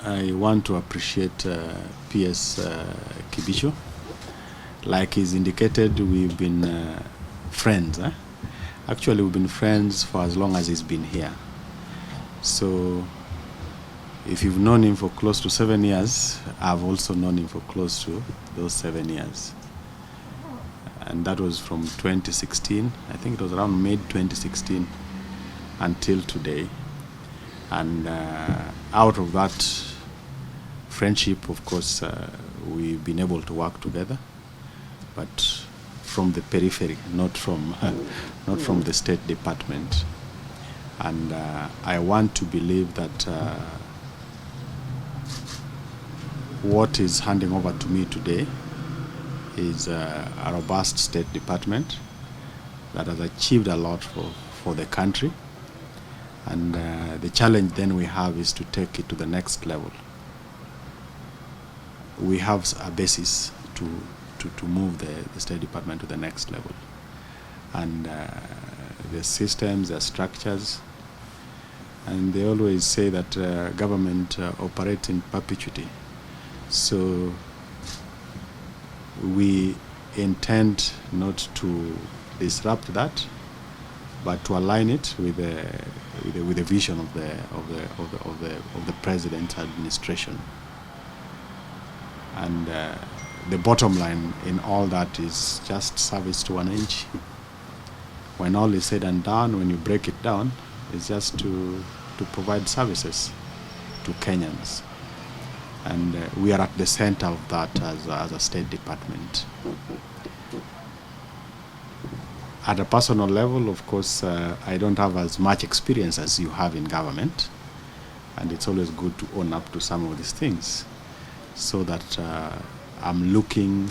I want to appreciate Ps Kibicho. Like he's indicated, we've been friends. Actually, we've been friends for as long as he's been here. So if you've known him for close to 7 years, I've also known him for close to those 7 years. And that was from 2016. I think it was around mid-2016 until today. And out of that friendship, of course, we've been able to work together, but from the periphery, not from the State Department. And I want to believe that what is handing over to me today is a robust State Department that has achieved a lot for the country. And the challenge then we have is to take it to the next level. We have a basis to move the State Department to the next level. And the systems, the structures, and they always say that government operates in perpetuity. So we intend not to disrupt that, but to align it with the vision of the president's administration. And the bottom line in all that is just service to wananchi. When all is said and done, when you break it down, it's just to provide services to Kenyans. And we are at the center of that as a State Department. At a personal level, of course, I don't have as much experience as you have in government, and it's always good to own up to some of these things, so that I'm looking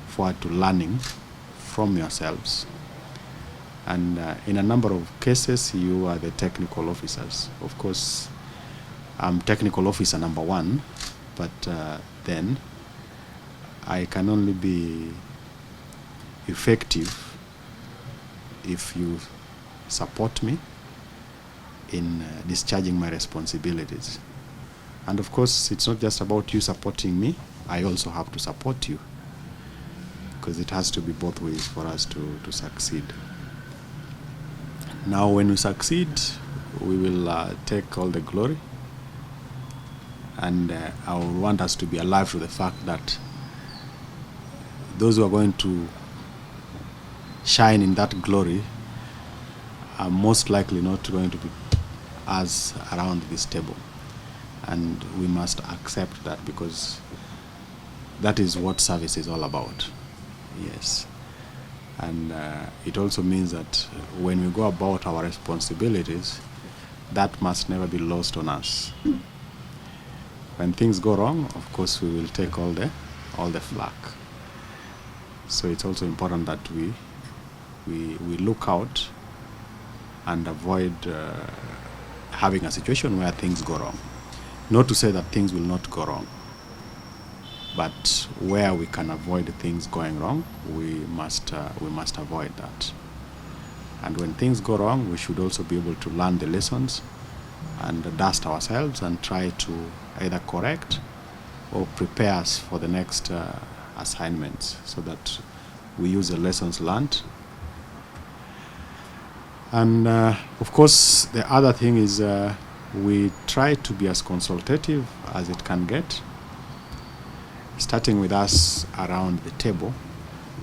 forward to learning from yourselves. And in a number of cases, you are the technical officers. Of course, I'm technical officer number one, but then I can only be effective if you support me in discharging my responsibilities. And of course, it's not just about you supporting me, I also have to support you, because it has to be both ways for us to succeed. Now, when we succeed, we will take all the glory, and I would want us to be alive to the fact that those who are going to shine in that glory are most likely not going to be us around this table. And we must accept that, because that is what service is all about. Yes. And it also means that when we go about our responsibilities, that must never be lost on us. When things go wrong, of course, we will take all the flack. So it's also important that we look out and avoid having a situation where things go wrong. Not to say that things will not go wrong, but where we can avoid things going wrong, we must avoid that. And when things go wrong, we should also be able to learn the lessons and dust ourselves and try to either correct or prepare us for the next assignments, so that we use the lessons learned. And of course, the other thing is we try to be as consultative as it can get, starting with us around the table.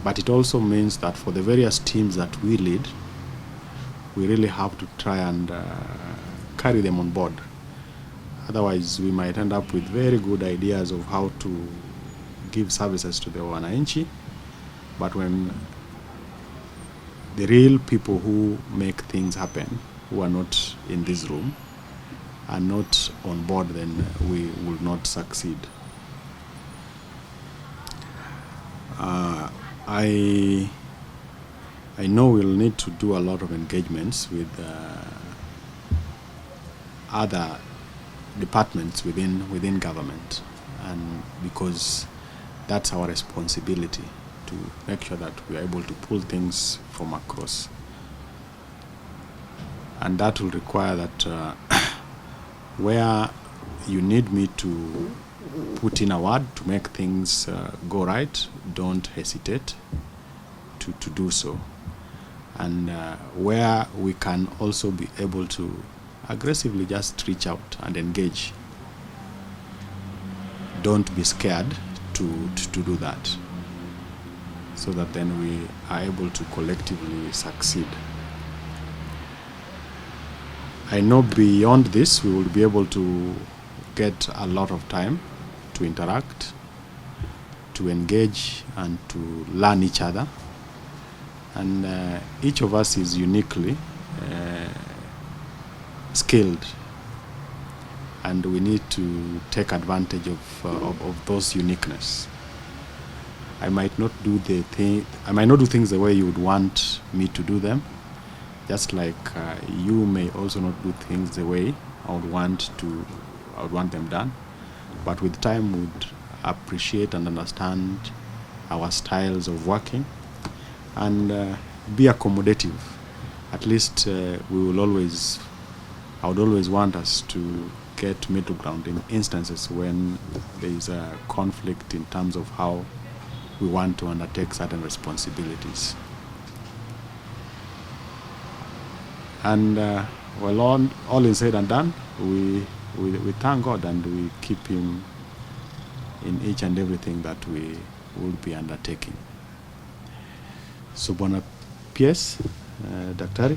But it also means that for the various teams that we lead, we really have to try and carry them on board. Otherwise, we might end up with very good ideas of how to give services to the wananchi, but when the real people who make things happen, who are not in this room, are not on board, then we will not succeed. I know we'll need to do a lot of engagements with other departments within government, and because that's our responsibility to make sure that we are able to pull things from across. And that will require that where you need me to put in a word to make things go right, don't hesitate to do so. And where we can also be able to aggressively just reach out and engage, don't be scared to do that, so that then we are able to collectively succeed. I know beyond this, we will be able to get a lot of time to interact, to engage, and to learn each other. And each of us is uniquely skilled, and we need to take advantage of those uniqueness. I might not do things the way you would want me to do them, just like you may also not do things the way I would want them done. But with time, we'd appreciate and understand our styles of working and be accommodative. At least I would always want us to get middle ground in instances when there is a conflict in terms of how we want to undertake certain responsibilities. And well, all is said and done, we thank God and we keep Him in each and everything that we will be undertaking. So, Bwana Ps, Daktari,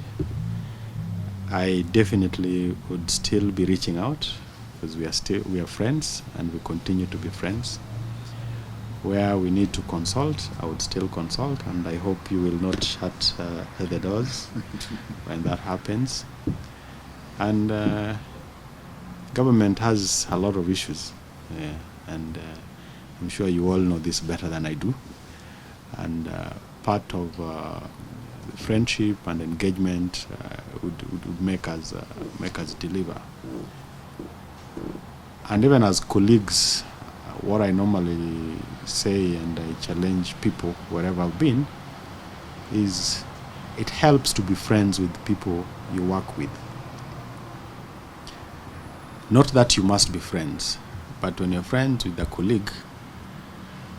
I definitely would still be reaching out, because we are friends and we continue to be friends. Where we need to consult, I would still consult, and I hope you will not shut the doors when that happens. And government has a lot of issues, and I'm sure you all know this better than I do. And part of friendship and engagement would make us deliver. And even as colleagues, what I normally say, and I challenge people wherever I've been, is it helps to be friends with people you work with. Not that you must be friends, but when you're friends with a colleague,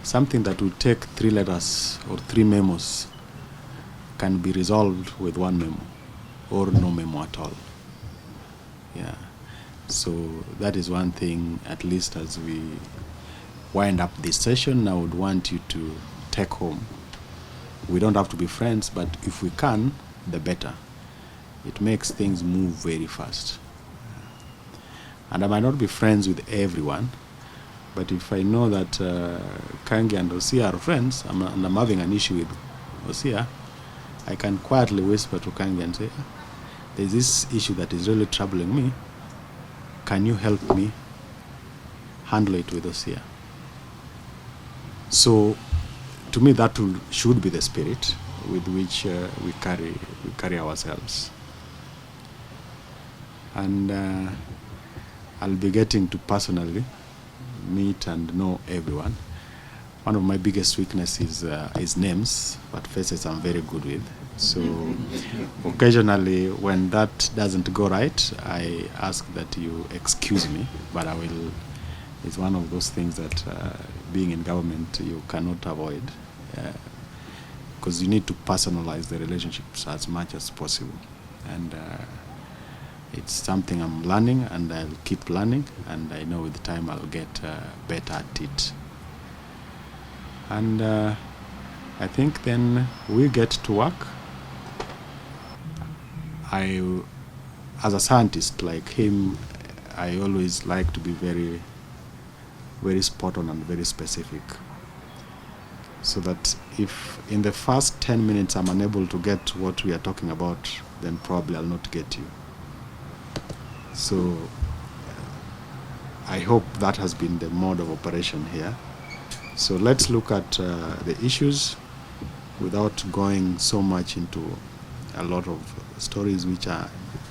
something that would take 3 letters or 3 memos can be resolved with 1 memo or no memo at all. Yeah. So that is one thing, at least as we wind up this session, I would want you to take home. We don't have to be friends, but if we can, the better. It makes things move very fast. And I might not be friends with everyone, but if I know that Kangi and Osia are friends, and I'm having an issue with Osia, I can quietly whisper to Kangi and say, there's this issue that is really troubling me. Can you help me handle it with Osia? So, to me, that should be the spirit with which we carry ourselves. And I'll be getting to personally meet and know everyone. One of my biggest weaknesses is names, but faces I'm very good with. So occasionally, when that doesn't go right, I ask that you excuse me, but I will. It's one of those things that being in government you cannot avoid, because you need to personalize the relationships as much as possible. And it's something I'm learning, and I'll keep learning, and I know with time I'll get better at it. And I think then we get to work. As a scientist like him, I always like to be very, very spot on and very specific, so that if in the first 10 minutes I'm unable to get what we are talking about, then probably I'll not get you. So I hope that has been the mode of operation here. So let's look at the issues without going so much into a lot of stories which are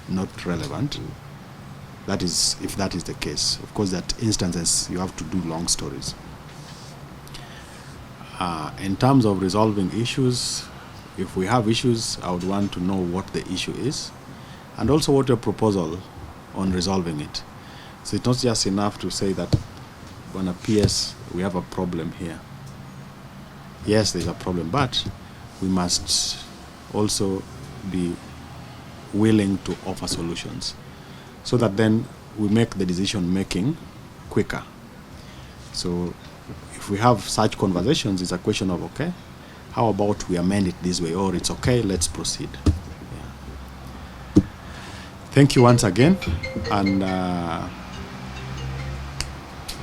not relevant. That is, if that is the case. Of course, that instances you have to do long stories. In terms of resolving issues, if we have issues, I would want to know what the issue is, and also what your proposal on resolving it. So it's not just enough to say that, when a PS, we have a problem here. Yes, there's a problem, but we must also be willing to offer solutions, so that then we make the decision making quicker. So if we have such conversations, it's a question of, okay, how about we amend it this way, or it's okay, let's proceed. Yeah. Thank you once again, and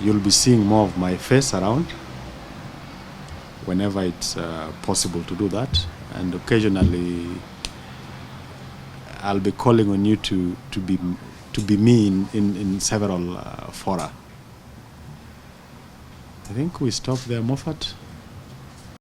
you'll be seeing more of my face around whenever it's possible to do that, and occasionally I'll be calling on you to be me in several fora. I think we stop there, Moffat.